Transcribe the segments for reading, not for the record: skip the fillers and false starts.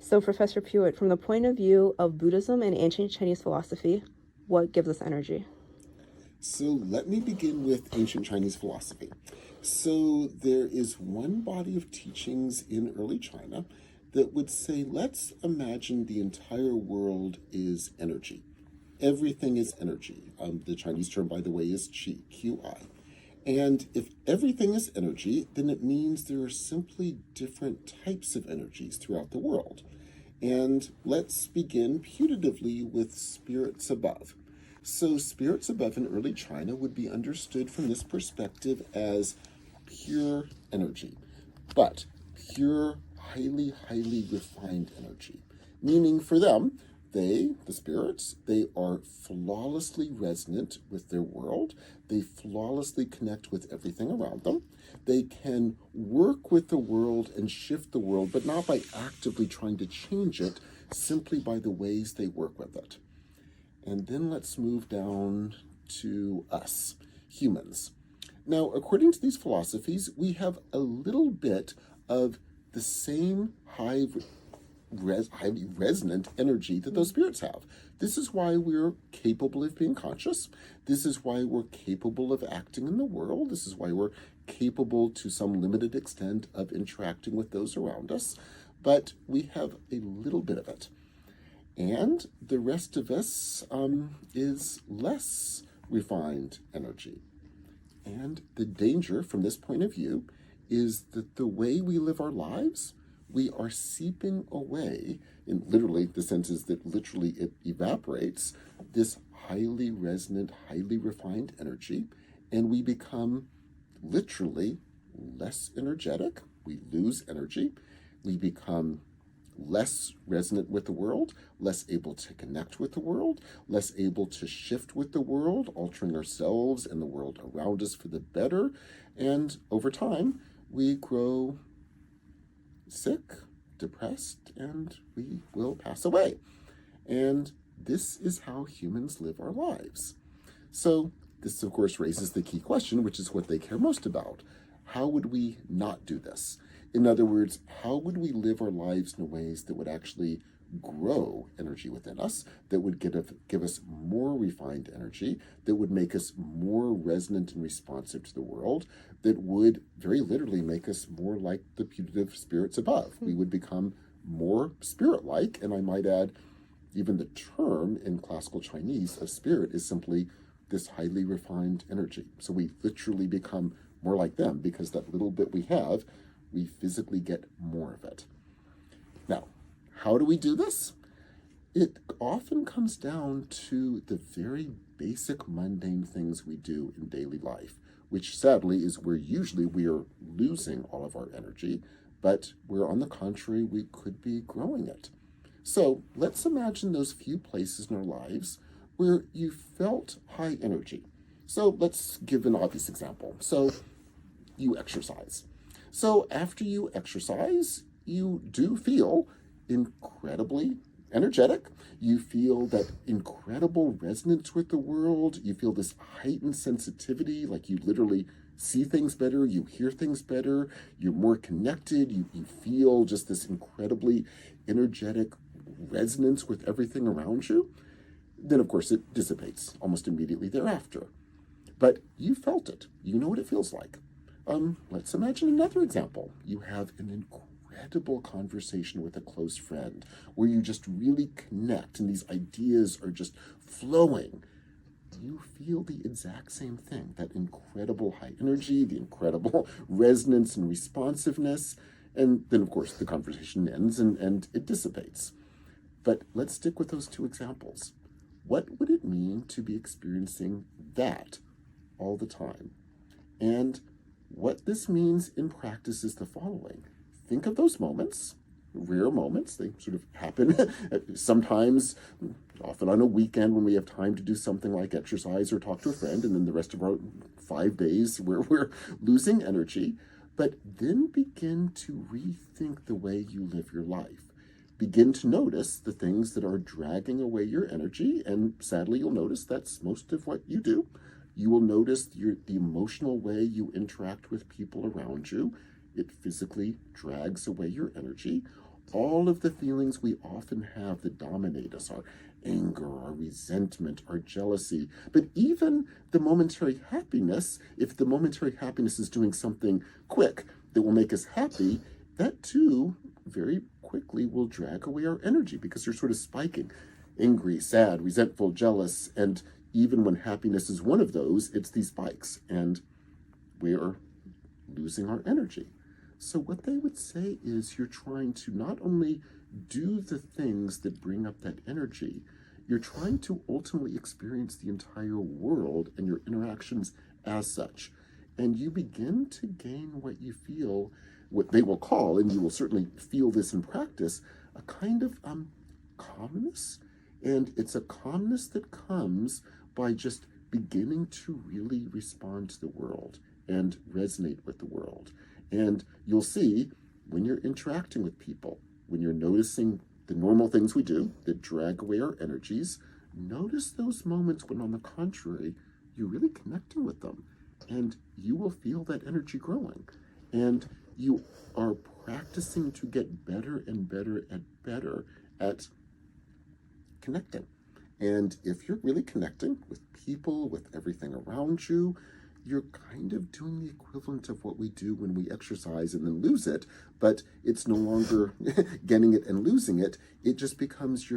So, Professor Puett, from the point of view of Buddhism and ancient Chinese philosophy, what gives us energy? So let me begin with ancient Chinese philosophy. So there is one body of teachings in early China that would say, let's imagine the entire world is energy. Everything is energy. The Chinese term, by the way, is qi, Qi. And if everything is energy, then it means there are simply different types of energies throughout the world. And let's begin putatively with spirits above. So spirits above in early China would be understood from this perspective as pure energy, but pure, highly, highly refined energy. Meaning for them, the spirits, they are flawlessly resonant with their world. They flawlessly connect with everything around them. They can work with the world and shift the world, but not by actively trying to change it, simply by the ways they work with it. And then let's move down to us, humans. Now, according to these philosophies, we have a little bit of the same highly resonant energy that those spirits have. This is why we're capable of being conscious. This is why we're capable of acting in the world. This is why we're capable to some limited extent of interacting with those around us. But we have a little bit of it. And the rest of us is less refined energy. And the danger from this point of view is that the way we live our lives, we are seeping away, in literally the sense is that literally it evaporates, this highly resonant, highly refined energy, and we become literally less energetic. We lose energy. We become less resonant with the world, less able to connect with the world, less able to shift with the world, altering ourselves and the world around us for the better. And over time, we grow sick, depressed, and we will pass away. And this is how humans live our lives. So this, of course, raises the key question, which is what they care most about. How would we not do this? In other words, how would we live our lives in ways that would actually grow energy within us, that would give us more refined energy, that would make us more resonant and responsive to the world, that would very literally make us more like the putative spirits above. We would become more spirit-like, and I might add, even the term in classical Chinese of spirit is simply this highly refined energy. So we literally become more like them because that little bit we have, we physically get more of it. Now, how do we do this? It often comes down to the very basic mundane things we do in daily life, which sadly is where usually we are losing all of our energy, but where on the contrary, we could be growing it. So let's imagine those few places in our lives where you felt high energy. So let's give an obvious example. So you exercise. So after you exercise, you do feel incredibly energetic. You feel that incredible resonance with the world. You feel this heightened sensitivity, like you literally see things better, you hear things better, you're more connected, you feel just this incredibly energetic resonance with everything around you. Then, of course, it dissipates almost immediately thereafter. But you felt it. You know what it feels like. Let's imagine another example. You have an incredible conversation with a close friend where you just really connect and these ideas are just flowing. You feel the exact same thing, that incredible high energy, the incredible resonance and responsiveness. And then, of course, the conversation ends and it dissipates. But let's stick with those two examples. What would it mean to be experiencing that all the time? And what this means in practice is the following. Think of those moments, rare moments. They sort of happen sometimes, often on a weekend when we have time to do something like exercise or talk to a friend, and then the rest of our 5 days where we're losing energy. But then begin to rethink the way you live your life. Begin to notice the things that are dragging away your energy, and sadly you'll notice that's most of what you do. You will notice the emotional way you interact with people around you. It physically drags away your energy. all of the feelings we often have that dominate us, our anger, our resentment, our jealousy, but even the momentary happiness, if the momentary happiness is doing something quick that will make us happy, that too very quickly will drag away our energy because you're sort of spiking. Angry, sad, resentful, jealous, and even when happiness is one of those, it's these spikes, and we are losing our energy. So what they would say is you're trying to not only do the things that bring up that energy, you're trying to ultimately experience the entire world and your interactions as such. And you begin to gain what you feel, what they will call, and you will certainly feel this in practice, a kind of calmness. And it's a calmness that comes by just beginning to really respond to the world and resonate with the world. And you'll see when you're interacting with people, when you're noticing the normal things we do that drag away our energies, notice those moments when, on the contrary, you're really connecting with them. And you will feel that energy growing. And you are practicing to get better and better and better at connecting. And if you're really connecting with people, with everything around you, you're kind of doing the equivalent of what we do when we exercise and then lose it, but it's no longer getting it and losing it. It just becomes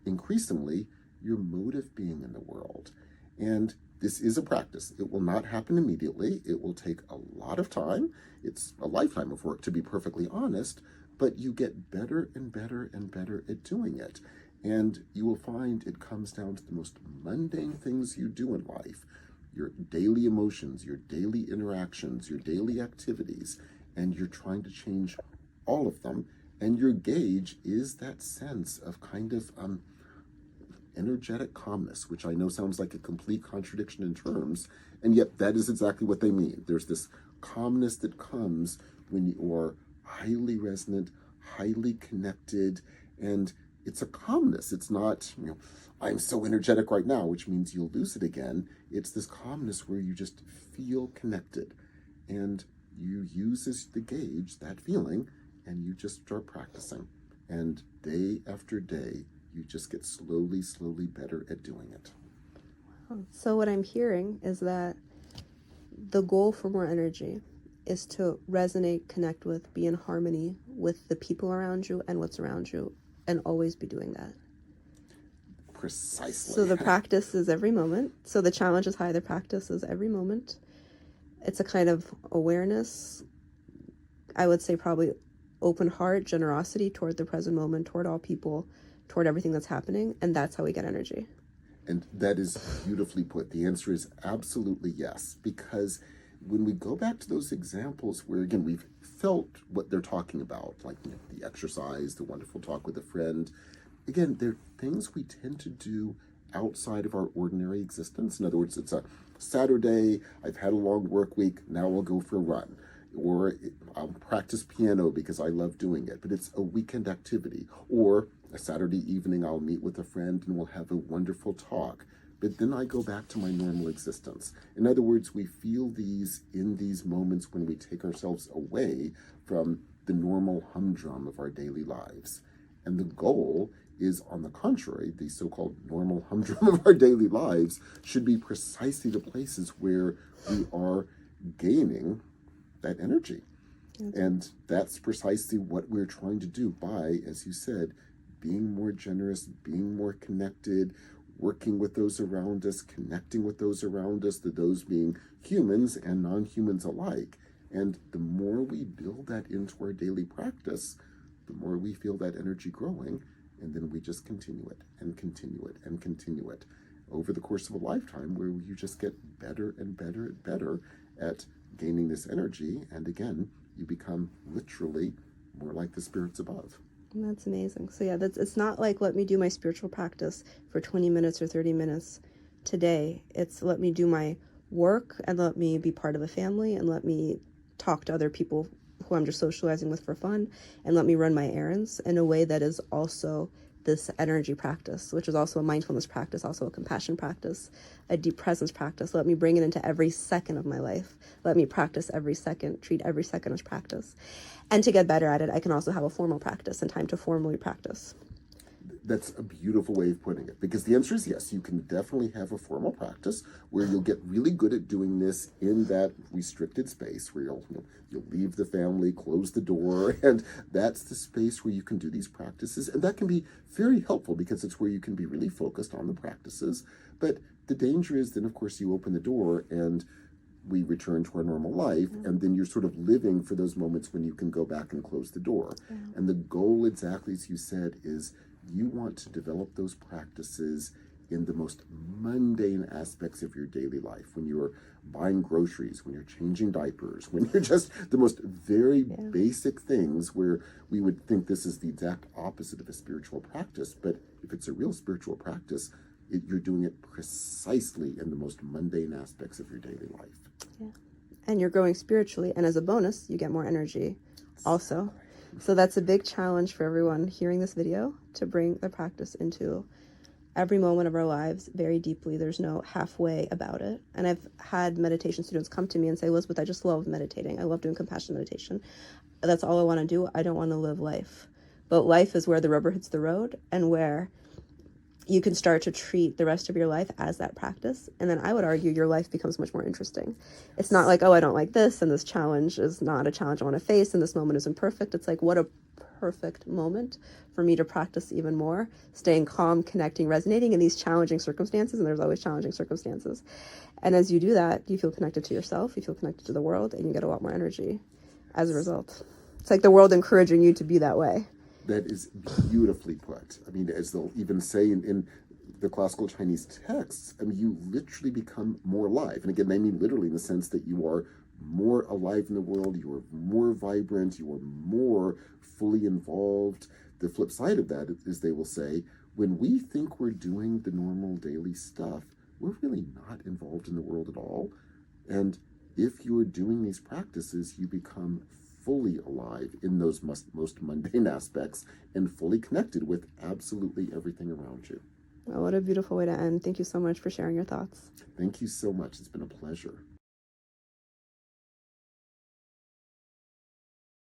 increasingly your mode of being in the world. And this is a practice. It will not happen immediately. It will take a lot of time. It's a lifetime of work, to be perfectly honest, but you get better and better and better at doing it. And you will find it comes down to the most mundane things you do in life, your daily emotions, your daily interactions, your daily activities, and you're trying to change all of them. And your gauge is that sense of kind of energetic calmness, which I know sounds like a complete contradiction in terms, and yet that is exactly what they mean. There's this calmness that comes when you are highly resonant, highly connected, and it's a calmness. It's not, I'm so energetic right now, which means you'll lose it again. It's this calmness where you just feel connected, and you use as the gauge that feeling, and you just start practicing. And day after day, you just get slowly, slowly better at doing it. So what I'm hearing is that the goal for more energy is to resonate, connect with, be in harmony with the people around you and what's around you, and always be doing that. Precisely. So the practice is every moment. So the challenge is high, the practice is every moment. It's a kind of awareness, I would say probably open heart, generosity toward the present moment, toward all people, toward everything that's happening, and that's how we get energy. And that is beautifully put. The answer is absolutely yes, because when we go back to those examples where, again, we've felt what they're talking about, like the exercise, the wonderful talk with a friend, again, they're things we tend to do outside of our ordinary existence. In other words, it's a Saturday, I've had a long work week, now I'll go for a run. Or I'll practice piano because I love doing it, but it's a weekend activity. Or a Saturday evening, I'll meet with a friend and we'll have a wonderful talk. But then I go back to my normal existence. In other words, we feel these in these moments when we take ourselves away from the normal humdrum of our daily lives. And the goal is, on the contrary, the so-called normal humdrum of our daily lives should be precisely the places where we are gaining that energy. And that's precisely what we're trying to do by, as you said, being more generous, being more connected, working with those around us, connecting with those around us, those being humans and non-humans alike. And the more we build that into our daily practice, the more we feel that energy growing, and then we just continue it and continue it and continue it over the course of a lifetime, where you just get better and better and better at gaining this energy, and again, you become literally more like the spirits above. And that's amazing. So yeah, it's not like let me do my spiritual practice for 20 minutes or 30 minutes today. It's let me do my work and let me be part of a family and let me talk to other people who I'm just socializing with for fun and let me run my errands in a way that is also this energy practice, which is also a mindfulness practice, also a compassion practice, a deep presence practice. Let me bring it into every second of my life. Let me practice every second, treat every second as practice. And to get better at it, I can also have a formal practice and time to formally practice. That's a beautiful way of putting it, because the answer is yes, you can definitely have a formal practice where you'll get really good at doing this in that restricted space where you'll leave the family, close the door, and that's the space where you can do these practices. And that can be very helpful because it's where you can be really focused on the practices. But the danger is then, of course, you open the door and we return to our normal life, and then you're sort of living for those moments when you can go back and close the door. And the goal, exactly as you said, is you want to develop those practices in the most mundane aspects of your daily life, when you're buying groceries, when you're changing diapers, when you're just the most very basic things where we would think this is the exact opposite of a spiritual practice. But if it's a real spiritual practice, you're doing it precisely in the most mundane aspects of your daily life. Yeah. And you're growing spiritually, and as a bonus, you get more energy also. So that's a big challenge for everyone hearing this video, to bring the practice into every moment of our lives very deeply. There's no halfway about it. And I've had meditation students come to me and say, Elizabeth, I just love meditating. I love doing compassion meditation. That's all I want to do. I don't want to live life. But life is where the rubber hits the road, and where you can start to treat the rest of your life as that practice. And then I would argue your life becomes much more interesting. It's not like, oh, I don't like this, and this challenge is not a challenge I want to face, and this moment isn't perfect. It's like, what a perfect moment for me to practice even more, staying calm, connecting, resonating in these challenging circumstances. And there's always challenging circumstances. And as you do that, you feel connected to yourself, you feel connected to the world, and you get a lot more energy as a result. It's like the world encouraging you to be that way. That is beautifully put. I mean, as they'll even say in the classical Chinese texts, I mean, you literally become more alive. And again, they mean literally in the sense that you are more alive in the world, you are more vibrant, you are more fully involved. The flip side of that is, they will say, when we think we're doing the normal daily stuff, we're really not involved in the world at all. And if you're doing these practices, you become fully alive in those most mundane aspects and fully connected with absolutely everything around you. Oh, what a beautiful way to end. Thank you so much for sharing your thoughts. Thank you so much. It's been a pleasure.